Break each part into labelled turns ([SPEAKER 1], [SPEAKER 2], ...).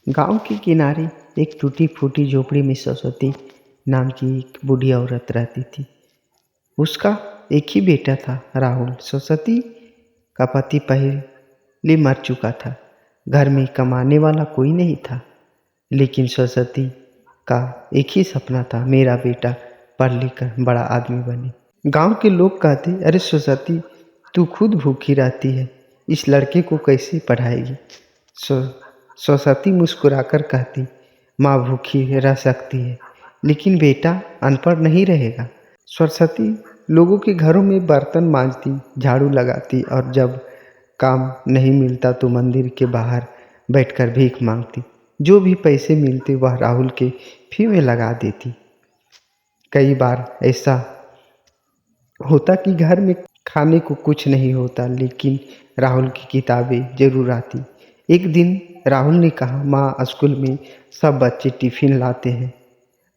[SPEAKER 1] गांव के किनारे एक टूटी फूटी झोपड़ी में सरस्वती नाम की एक बूढ़ी औरत रहती थी। उसका एक ही बेटा था, राहुल। सरस्वती का पति पहले मर चुका था। घर में कमाने वाला कोई नहीं था, लेकिन सरस्वती का एक ही सपना था, मेरा बेटा पढ़ लिख कर बड़ा आदमी बने। गांव के लोग कहते, अरे सरस्वती, तू खुद भूखी रहती है, इस लड़के को कैसे पढ़ाएगी। सरस्वती मुस्कुराकर कहती, माँ भूखी रह सकती है, लेकिन बेटा अनपढ़ नहीं रहेगा। सरस्वती लोगों के घरों में बर्तन मांजती, झाड़ू लगाती और जब काम नहीं मिलता तो मंदिर के बाहर बैठकर भीख मांगती। जो भी पैसे मिलते वह राहुल के फी में लगा देती। कई बार ऐसा होता कि घर में खाने को कुछ नहीं होता, लेकिन राहुल की किताबें जरूर आती। एक दिन राहुल ने कहा, माँ स्कूल में सब बच्चे टिफिन लाते हैं,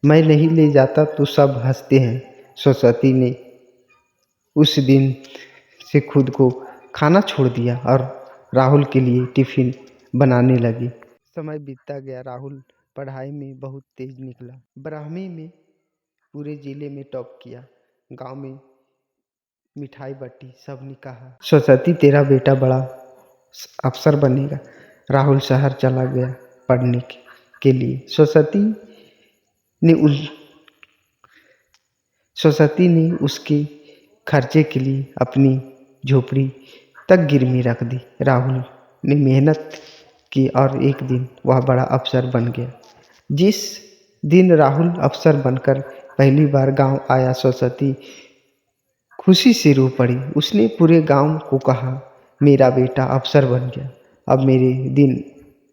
[SPEAKER 1] मैं नहीं ले जाता तो सब हंसते हैं। सरस्वती ने उस दिन से खुद को खाना छोड़ दिया और राहुल के लिए टिफिन बनाने लगी। समय बीतता गया, राहुल पढ़ाई में बहुत तेज निकला। 12वीं में पूरे जिले में टॉप किया। गांव में मिठाई बटी, सबने कहा, सरस्वती तेरा बेटा बड़ा अफसर बनेगा। राहुल शहर चला गया पढ़ने के लिए। सरस्वती ने उसके खर्चे के लिए अपनी झोपड़ी तक गिरवी रख दी। राहुल ने मेहनत की और एक दिन वह बड़ा अफसर बन गया। जिस दिन राहुल अफसर बनकर पहली बार गांव आया, सरस्वती खुशी से रो पड़ी। उसने पूरे गांव को कहा, मेरा बेटा अफसर बन गया, अब मेरे दिन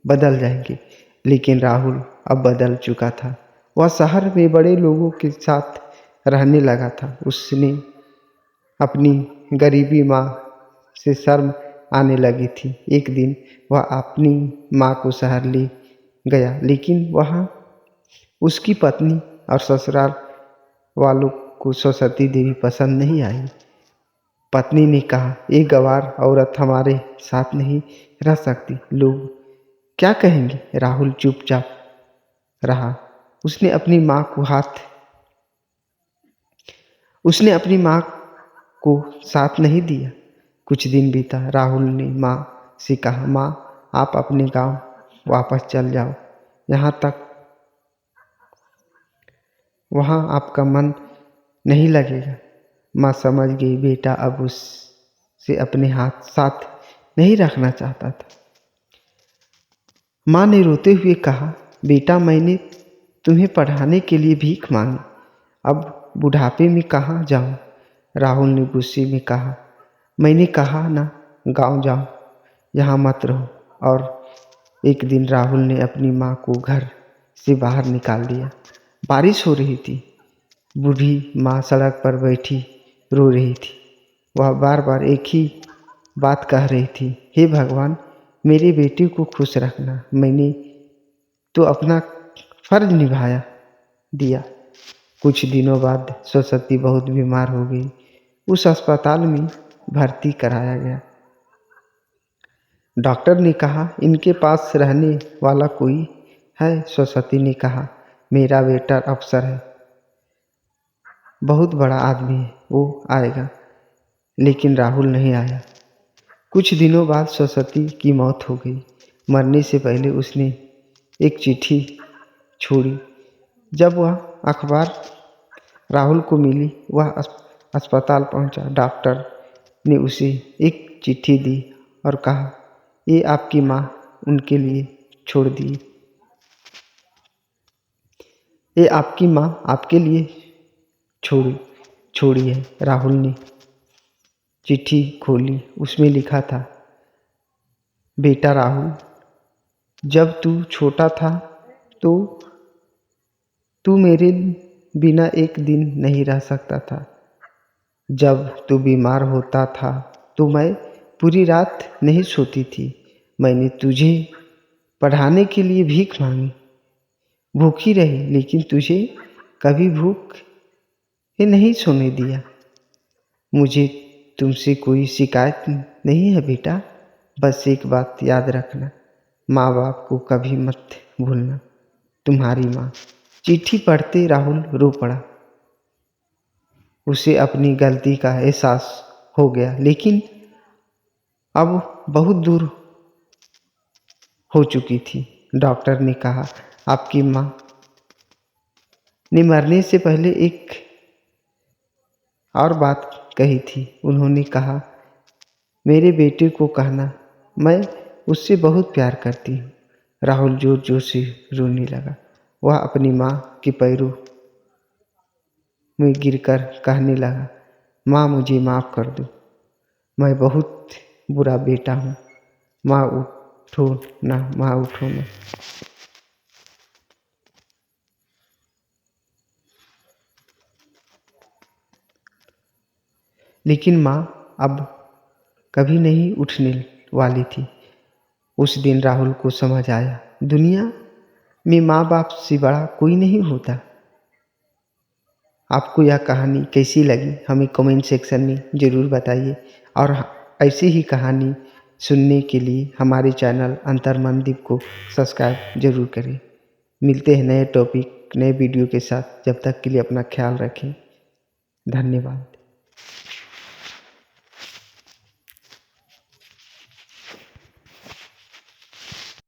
[SPEAKER 1] बदल जाएंगे। लेकिन राहुल अब बदल चुका था। वह शहर में बड़े लोगों के साथ रहने लगा था। उसने अपनी गरीबी माँ से शर्म आने लगी थी। एक दिन वह अपनी माँ को शहर ले गया, लेकिन वहाँ उसकी पत्नी और ससुराल वालों को सरस्वती देवी पसंद नहीं आई। पत्नी ने कहा, एक गंवार औरत हमारे साथ नहीं रह सकती, लोग क्या कहेंगे। राहुल चुपचाप रहा। उसने अपनी माँ को साथ नहीं दिया। कुछ दिन बीता। राहुल ने माँ से कहा, माँ आप अपने गांव वापस चल जाओ, वहाँ आपका मन नहीं लगेगा। माँ समझ गई, बेटा अब उससे अपने साथ नहीं रखना चाहता था। माँ ने रोते हुए कहा, बेटा मैंने तुम्हें पढ़ाने के लिए भीख मांगी, अब बुढ़ापे में कहाँ जाऊँ। राहुल ने गुस्से में कहा, मैंने कहा ना गांव जाओ, यहाँ मत रहो। और एक दिन राहुल ने अपनी माँ को घर से बाहर निकाल दिया। बारिश हो रही थी। बूढ़ी माँ सड़क पर बैठी रो रही थी। वह बार बार एक ही बात कह रही थी, हे भगवान, मेरे बेटे को खुश रखना, मैंने तो अपना फर्ज निभाया दिया। कुछ दिनों बाद सरस्वती बहुत बीमार हो गई। उस अस्पताल में भर्ती कराया गया। डॉक्टर ने कहा, इनके पास रहने वाला कोई है। सरस्वती ने कहा, मेरा बेटा अफसर है, बहुत बड़ा आदमी है, वो आएगा। लेकिन राहुल नहीं आया। कुछ दिनों बाद सरस्वती की मौत हो गई। मरने से पहले उसने एक चिट्ठी छोड़ी। जब वह अखबार राहुल को मिली, वह अस्पताल पहुंचा। डॉक्टर ने उसे एक चिट्ठी दी और कहा, ये आपकी माँ उनके लिए छोड़ दी। ये आपकी माँ आपके लिए छोड़ी है। राहुल ने चिट्ठी खोली। उसमें लिखा था, बेटा राहुल, जब तू छोटा था तो तू मेरे बिना एक दिन नहीं रह सकता था। जब तू बीमार होता था तो मैं पूरी रात नहीं सोती थी। मैंने तुझे पढ़ाने के लिए भीख मांगी, भूखी रही, लेकिन तुझे कभी भूख ही नहीं सोने दिया। मुझे तुमसे कोई शिकायत नहीं है बेटा, बस एक बात याद रखना, माँ बाप को कभी मत भूलना, तुम्हारी माँ। चिट्ठी पढ़ते राहुल रो पड़ा। उसे अपनी गलती का एहसास हो गया, लेकिन अब बहुत दूर हो चुकी थी। डॉक्टर ने कहा, आपकी माँ ने मरने से पहले एक और बात कही थी। उन्होंने कहा, मेरे बेटे को कहना मैं उससे बहुत प्यार करती हूँ। राहुल जोर जोर से रोने लगा। वह अपनी माँ के पैरों में गिरकर कहने लगा, माँ मुझे माफ़ कर दो, मैं बहुत बुरा बेटा हूँ। माँ उठो ना, माँ उठो ना। लेकिन माँ अब कभी नहीं उठने वाली थी। उस दिन राहुल को समझ आया, दुनिया में माँ बाप से बड़ा कोई नहीं होता। आपको यह कहानी कैसी लगी हमें कमेंट सेक्शन में ज़रूर बताइए, और ऐसी ही कहानी सुनने के लिए हमारे चैनल अंतर्मनदीप को सब्सक्राइब ज़रूर करें। मिलते हैं नए टॉपिक नए वीडियो के साथ। जब तक के लिए अपना ख्याल रखें। धन्यवाद।